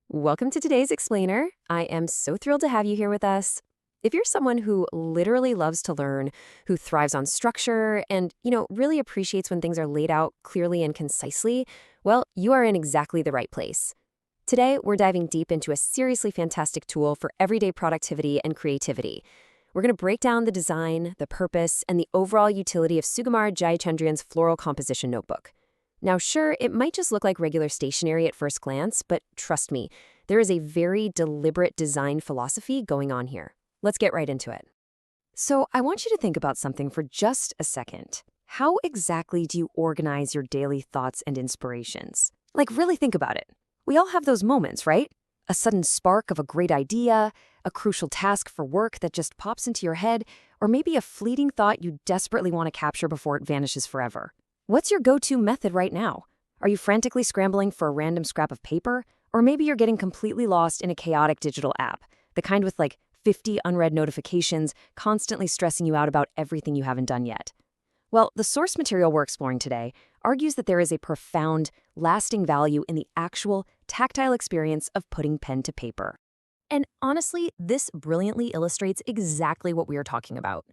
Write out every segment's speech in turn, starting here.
Welcome to today's Explainer. I am so thrilled to have you here with us. If you're someone who literally loves to learn, who thrives on structure, and, really appreciates when things are laid out clearly and concisely, well, you are in exactly the right place. Today, we're diving deep into a seriously fantastic tool for everyday productivity and creativity. We're going to break down the design, the purpose, and the overall utility of Sukumar Jayachandran's Floral Composition Notebook. Now, sure, it might just look like regular stationery at first glance, but trust me, there is a very deliberate design philosophy going on here. Let's get right into it. So, I want you to think about something for just a second. How exactly do you organize your daily thoughts and inspirations? Like, really think about it. We all have those moments, right? A sudden spark of a great idea, a crucial task for work that just pops into your head, or maybe a fleeting thought you desperately want to capture before it vanishes forever. What's your go-to method right now? Are you frantically scrambling for a random scrap of paper? Or maybe you're getting completely lost in a chaotic digital app, the kind with like 50 unread notifications, constantly stressing you out about everything you haven't done yet. Well, the source material we're exploring today argues that there is a profound, lasting value in the actual, tactile experience of putting pen to paper. And honestly, this brilliantly illustrates exactly what we are talking about.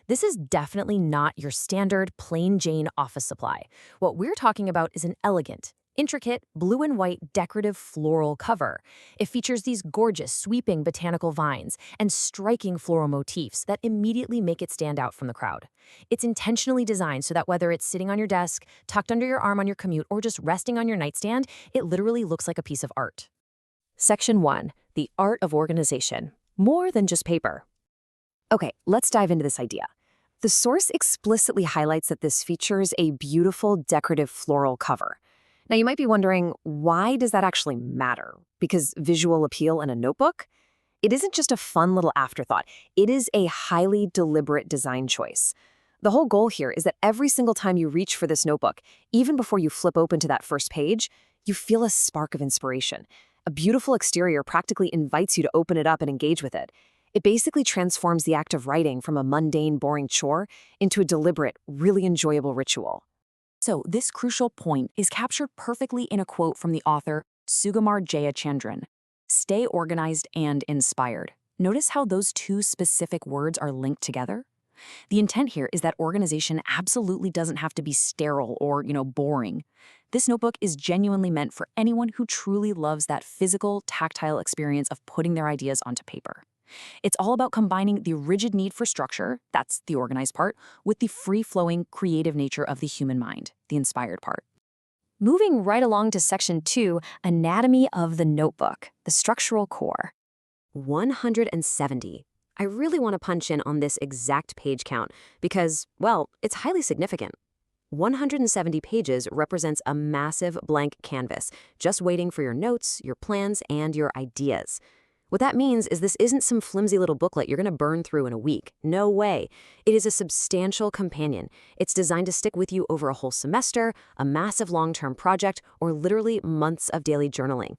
This is definitely not your standard plain Jane office supply. What we're talking about is an elegant, intricate, blue and white decorative floral cover. It features these gorgeous, sweeping botanical vines and striking floral motifs that immediately make it stand out from the crowd. It's intentionally designed so that whether it's sitting on your desk, tucked under your arm on your commute, or just resting on your nightstand, it literally looks like a piece of art. Section 1. The art of organization. More than just paper. Okay, let's dive into this idea. The source explicitly highlights that this features a beautiful decorative floral cover. Now, you might be wondering, why does that actually matter? Because visual appeal in a notebook? It isn't just a fun little afterthought. It is a highly deliberate design choice. The whole goal here is that every single time you reach for this notebook, even before you flip open to that first page, you feel a spark of inspiration. A beautiful exterior practically invites you to open it up and engage with it. It basically transforms the act of writing from a mundane, boring chore into a deliberate, really enjoyable ritual. So this crucial point is captured perfectly in a quote from the author Sukumar Jayachandran. Stay organized and inspired. Notice how those two specific words are linked together? The intent here is that organization absolutely doesn't have to be sterile or, boring. This notebook is genuinely meant for anyone who truly loves that physical, tactile experience of putting their ideas onto paper. It's all about combining the rigid need for structure, that's the organized part, with the free-flowing, creative nature of the human mind, the inspired part. Moving right along to Section 2, Anatomy of the Notebook, the structural core. 170. I really want to punch in on this exact page count because, well, it's highly significant. 170 pages represents a massive blank canvas, just waiting for your notes, your plans, and your ideas. What that means is this isn't some flimsy little booklet you're going to burn through in a week. No way. It is a substantial companion. It's designed to stick with you over a whole semester, a massive long-term project, or literally months of daily journaling.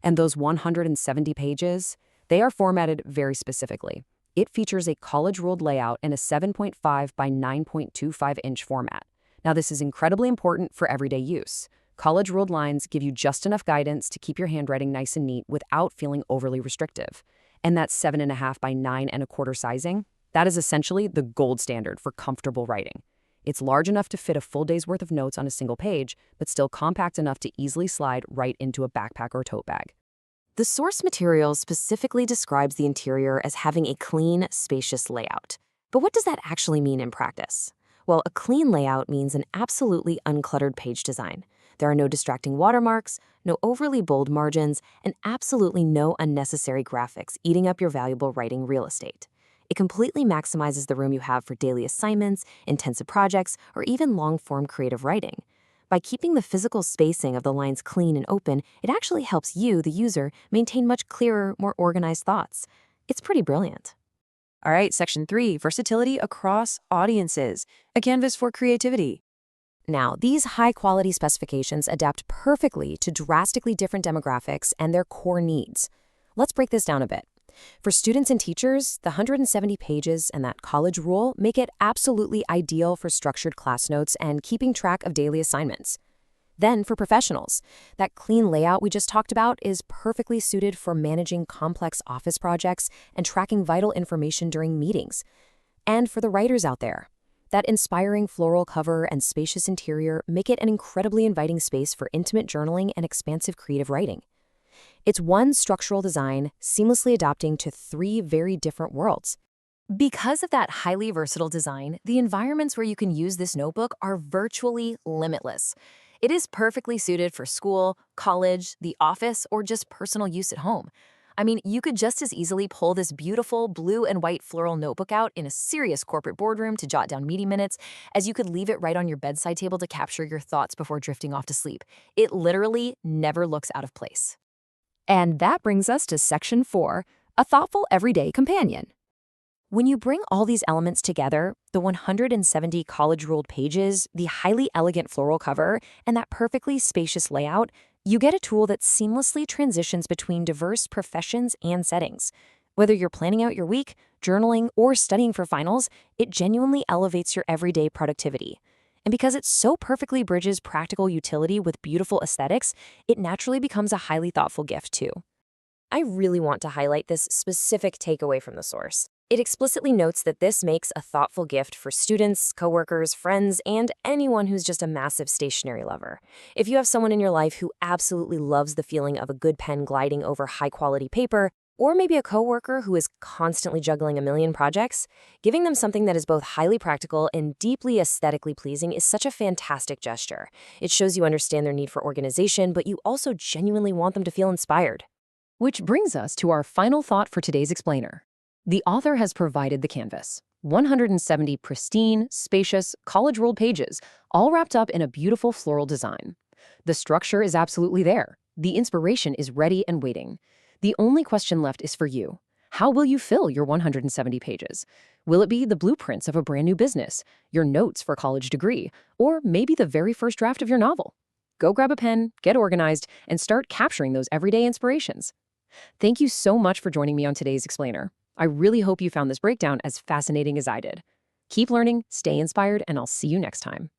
And those 170 pages, they are formatted very specifically. It features a college-ruled layout in a 7.5 by 9.25 inch format. Now, this is incredibly important for everyday use. College-ruled lines give you just enough guidance to keep your handwriting nice and neat without feeling overly restrictive. And that 7.5 by 9.25 sizing, that is essentially the gold standard for comfortable writing. It's large enough to fit a full day's worth of notes on a single page, but still compact enough to easily slide right into a backpack or tote bag. The source material specifically describes the interior as having a clean, spacious layout. But what does that actually mean in practice? Well, a clean layout means an absolutely uncluttered page design. There are no distracting watermarks, no overly bold margins, and absolutely no unnecessary graphics eating up your valuable writing real estate. It completely maximizes the room you have for daily assignments, intensive projects, or even long-form creative writing. By keeping the physical spacing of the lines clean and open, it actually helps you, the user, maintain much clearer, more organized thoughts. It's pretty brilliant. All right, Section 3, Versatility across audiences, a canvas for creativity. Now, these high-quality specifications adapt perfectly to drastically different demographics and their core needs. Let's break this down a bit. For students and teachers, the 170 pages and that college rule make it absolutely ideal for structured class notes and keeping track of daily assignments. Then for professionals, that clean layout we just talked about is perfectly suited for managing complex office projects and tracking vital information during meetings. And for the writers out there, that inspiring floral cover and spacious interior make it an incredibly inviting space for intimate journaling and expansive creative writing. It's one structural design seamlessly adapting to three very different worlds. Because of that highly versatile design, the environments where you can use this notebook are virtually limitless. It is perfectly suited for school, college, the office, or just personal use at home. I mean, you could just as easily pull this beautiful blue and white floral notebook out in a serious corporate boardroom to jot down meeting minutes as you could leave it right on your bedside table to capture your thoughts before drifting off to sleep. It literally never looks out of place. And that brings us to Section 4, a thoughtful everyday companion. When you bring all these elements together, the 170 college-ruled pages, the highly elegant floral cover, and that perfectly spacious layout, you get a tool that seamlessly transitions between diverse professions and settings. Whether you're planning out your week, journaling, or studying for finals, it genuinely elevates your everyday productivity. And because it so perfectly bridges practical utility with beautiful aesthetics, it naturally becomes a highly thoughtful gift too. I really want to highlight this specific takeaway from the source. It explicitly notes that this makes a thoughtful gift for students, coworkers, friends, and anyone who's just a massive stationery lover. If you have someone in your life who absolutely loves the feeling of a good pen gliding over high-quality paper, or maybe a coworker who is constantly juggling a million projects, giving them something that is both highly practical and deeply aesthetically pleasing is such a fantastic gesture. It shows you understand their need for organization, but you also genuinely want them to feel inspired. Which brings us to our final thought for today's explainer. The author has provided the canvas, 170 pristine, spacious, college-ruled pages, all wrapped up in a beautiful floral design. The structure is absolutely there. The inspiration is ready and waiting. The only question left is for you. How will you fill your 170 pages? Will it be the blueprints of a brand new business, your notes for a college degree, or maybe the very first draft of your novel? Go grab a pen, get organized, and start capturing those everyday inspirations. Thank you so much for joining me on today's explainer. I really hope you found this breakdown as fascinating as I did. Keep learning, stay inspired, and I'll see you next time.